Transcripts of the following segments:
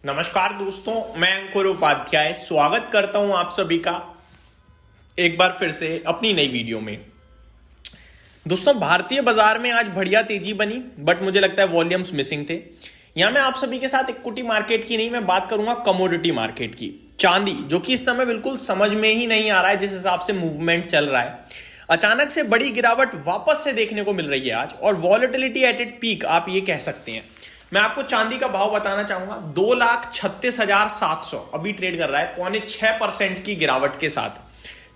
नमस्कार दोस्तों, मैं अंकुर उपाध्याय स्वागत करता हूं आप सभी का एक बार फिर से अपनी नई वीडियो में। दोस्तों, भारतीय बाजार में आज बढ़िया तेजी बनी, बट मुझे लगता है वॉल्यूम्स मिसिंग थे। यहां मैं आप सभी के साथ इक्विटी मार्केट की नहीं, मैं बात करूंगा कमोडिटी मार्केट की। चांदी, जो कि इस समय बिल्कुल समझ में ही नहीं आ रहा है जिस हिसाब से मूवमेंट चल रहा है। अचानक से बड़ी गिरावट वापस से देखने को मिल रही है आज, और वॉलेटिलिटी एट इट पीक आप ये कह सकते हैं। मैं आपको चांदी का भाव बताना चाहूंगा, 2,36,700 अभी ट्रेड कर रहा है, 6.25% की गिरावट के साथ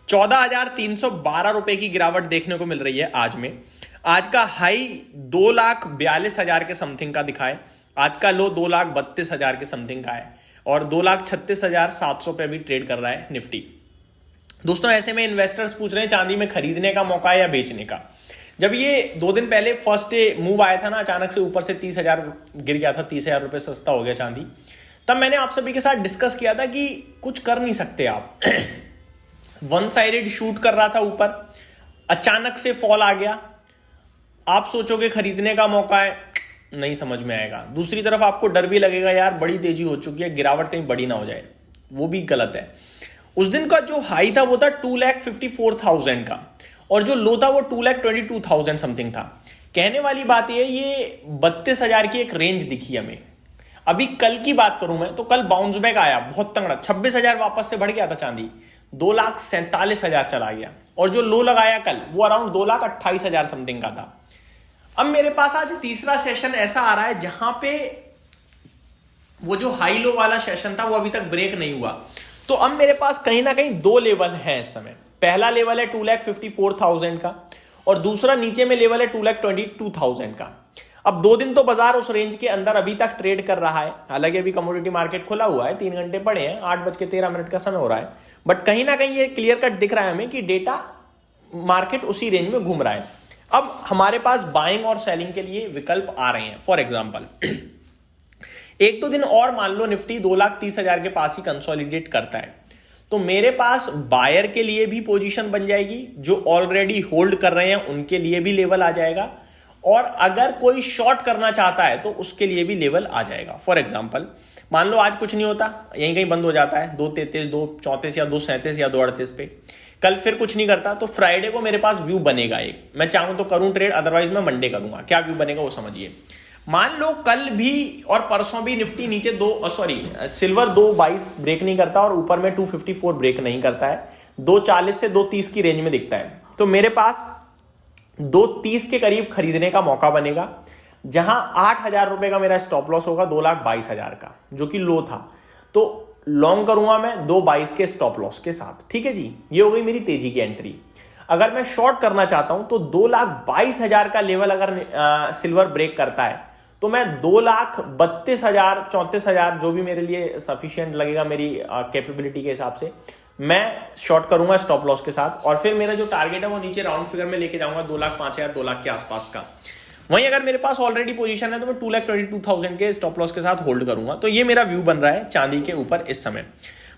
14,312 रुपए की गिरावट देखने को मिल रही है आज में। आज का हाई 2,42,000 के समथिंग का दिखाए, आज का लो 2,32,000 के समथिंग का है, और 2,36,700 पे भी ट्रेड कर रहा है निफ्टी। दोस्तों, ऐसे में इन्वेस्टर्स पूछ रहे हैं चांदी में खरीदने का मौका है या बेचने का। जब ये 2 दिन पहले फर्स्ट डे मूव आया था ना, अचानक से ऊपर से 30,000 गिर गया था, 30,000 रुपए सस्ता हो गया चांदी, तब मैंने आप सभी के साथ डिस्कस किया था कि कुछ कर नहीं सकते आप। वन साइडेड शूट कर रहा था ऊपर, अचानक से फॉल आ गया, आप सोचोगे खरीदने का मौका है, नहीं समझ में आएगा। दूसरी तरफ आपको डर भी लगेगा, यार बड़ी तेजी हो चुकी है, गिरावट कहीं बड़ी ना हो जाए, वो भी गलत है। उस दिन का जो हाई था वो था 2,54,000 का, और जो लो था वो 2,22,000 समथिंग था। कहने वाली बात ये 32,000 की एक रेंज दिखी हमें। अभी कल की बात करूं मैं, तो कल बाउंस बैक आया बहुत तगड़ा, 26,000 वापस से बढ़ गया था चांदी, 2,47,000 चला गया, और जो लो लगाया कल वो अराउंड 2,28,000 समथिंग का था। अब मेरे पास आज तीसरा सेशन ऐसा आ रहा है जहां पे वो जो हाई लो वाला सेशन था वो अभी तक ब्रेक नहीं हुआ। तो अब मेरे पास कहीं ना कहीं 2 लेवल हैं इस समय। पहला लेवल है 2,54,000 का, और दूसरा नीचे में लेवल है 2,22,000 का। अब 2 दिन तो बाजार उस रेंज के अंदर अभी तक ट्रेड कर रहा है। हालांकि अभी कमोडिटी मार्केट खुला हुआ है, 3 घंटे पड़े हैं, 8:13 का समय हो रहा है, बट कहीं ना कहीं ये क्लियर कट दिख रहा है हमें कि डेटा मार्केट उसी रेंज में घूम रहा है। अब हमारे पास बाइंग और सेलिंग के लिए विकल्प आ रहे हैं। फॉर एग्जाम्पल, 1-2 दिन और मान लो निफ्टी 2,30,000 के पास ही कंसोलिडेट करता है, तो मेरे पास बायर के लिए भी पोजीशन बन जाएगी, जो ऑलरेडी होल्ड कर रहे हैं उनके लिए भी लेवल आ जाएगा, और अगर कोई शॉर्ट करना चाहता है तो उसके लिए भी लेवल आ जाएगा। फॉर एग्जांपल, मान लो आज कुछ नहीं होता, यहीं कहीं बंद हो जाता है 2,33, 2,34 या 2,37 या 2,38 पे, कल फिर कुछ नहीं करता, तो फ्राइडे को मेरे पास व्यू बनेगा एक। मैं चाहूं तो करूं ट्रेड, अदरवाइज मैं मंडे करूंगा। क्या व्यू बनेगा वो समझिए। मान लो कल भी और परसों भी निफ्टी नीचे सिल्वर 2,22 ब्रेक नहीं करता, और ऊपर में 254 ब्रेक नहीं करता है, 2,40 से 2,30 की रेंज में दिखता है, तो मेरे पास 2,30 के करीब खरीदने का मौका बनेगा, जहां 8,000 रुपए का मेरा स्टॉप लॉस होगा, 2,22,000 का, जो कि लो था। तो लॉन्ग करूंगा मैं 2,22 के स्टॉप लॉस के साथ। ठीक है जी, ये हो गई मेरी तेजी की एंट्री। अगर मैं शॉर्ट करना चाहता हूं तो 2,22,000 का लेवल अगर सिल्वर ब्रेक करता है, तो मैं 2,32,000 34,000 जो भी मेरे लिए सफिशिएंट लगेगा मेरी कैपेबिलिटी के हिसाब से, मैं शॉर्ट करूंगा स्टॉप लॉस के साथ, और फिर मेरा जो टारगेट है वो नीचे राउंड फिगर में लेके जाऊंगा 2,05,000 2,00,000 के आसपास का। वहीं अगर मेरे पास ऑलरेडी पोजीशन है तो मैं 2,22,000 के स्टॉप लॉस के साथ होल्ड करूंगा। तो ये मेरा व्यू बन रहा है चांदी के ऊपर इस समय।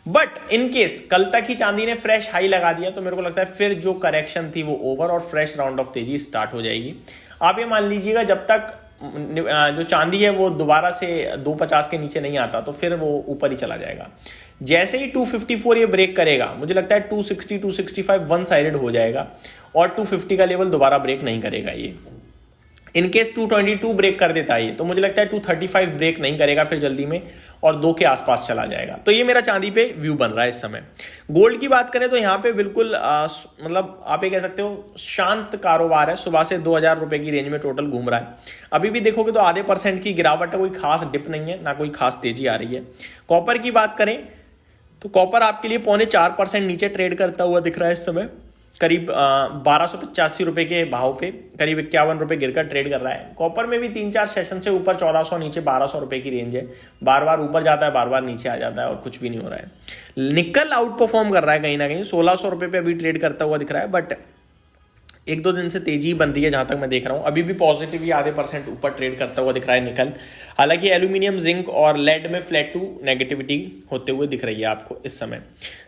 बट इन केस कल तक ही चांदी ने फ्रेश हाई लगा दिया, तो मेरे को लगता है फिर जो करेक्शन थी वो ओवर, और फ्रेश राउंड ऑफ तेजी स्टार्ट हो जाएगी। आप ये मान लीजिएगा, जब तक जो चांदी है वो दोबारा से 250 के नीचे नहीं आता, तो फिर वो ऊपर ही चला जाएगा। जैसे ही 254 ये ब्रेक करेगा, मुझे लगता है 260 265 वन साइडेड हो जाएगा, और 250 का लेवल दोबारा ब्रेक नहीं करेगा ये। इनकेस 222 ब्रेक कर देता है, तो मुझे लगता है 235 ब्रेक नहीं करेगा फिर जल्दी में, और 2 के आसपास चला जाएगा। तो ये मेरा चांदी पे व्यू बन रहा है इस समय। गोल्ड की बात करें तो यहाँ पे बिल्कुल मतलब आप ये कह सकते हो शांत कारोबार है। सुबह से 2,000 रुपए की रेंज में टोटल घूम रहा है। अभी भी देखोगे तो आधे % की गिरावट है, कोई खास डिप नहीं है, ना कोई खास तेजी आ रही है। कॉपर की बात करें तो कॉपर आपके लिए 0.25% नीचे ट्रेड करता हुआ दिख रहा है इस समय, करीब 1,285 रुपए के भाव पे, करीब 51 रुपए गिरकर ट्रेड कर रहा है। कॉपर में भी 3-4 सेशन से ऊपर 1,400 नीचे 1,200 रुपए की रेंज है, बार बार ऊपर जाता है, बार बार नीचे आ जाता है, और कुछ भी नहीं हो रहा है। निकल आउट परफॉर्म कर रहा है कहीं ना कहीं, 1,600 रुपए पे अभी ट्रेड करता हुआ दिख रहा है, बट एक दो दिन से तेजी ही बन रही है जहां तक मैं देख रहा हूं। अभी भी पॉजिटिव ही आधे % ऊपर ट्रेड करता हुआ दिख रहा है निकल। हालांकि एल्यूमिनियम, जिंक और लेड में फ्लैट टू नेगेटिविटी होते हुए दिख रही है आपको इस समय।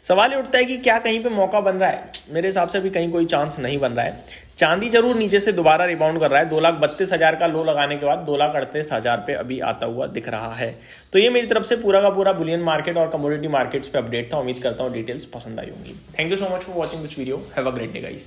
सवाल ये उठता है कि क्या कहीं पे मौका बन रहा है? मेरे हिसाब से अभी कहीं कोई चांस नहीं बन रहा है। चांदी जरूर नीचे से दोबारा रिबाउंड कर रहा है, 2,32,000 का लो लगाने के बाद 2,38,000 पे अभी आता हुआ दिख रहा है। तो ये मेरी तरफ से पूरा का पूरा बुलियन मार्केट और कमोडिटी मार्केट्स पे अपडेट था। उम्मीद करता हूँ डिटेल्स पसंद आई होंगी। Thank you so much for watching this video. Have a great day guys.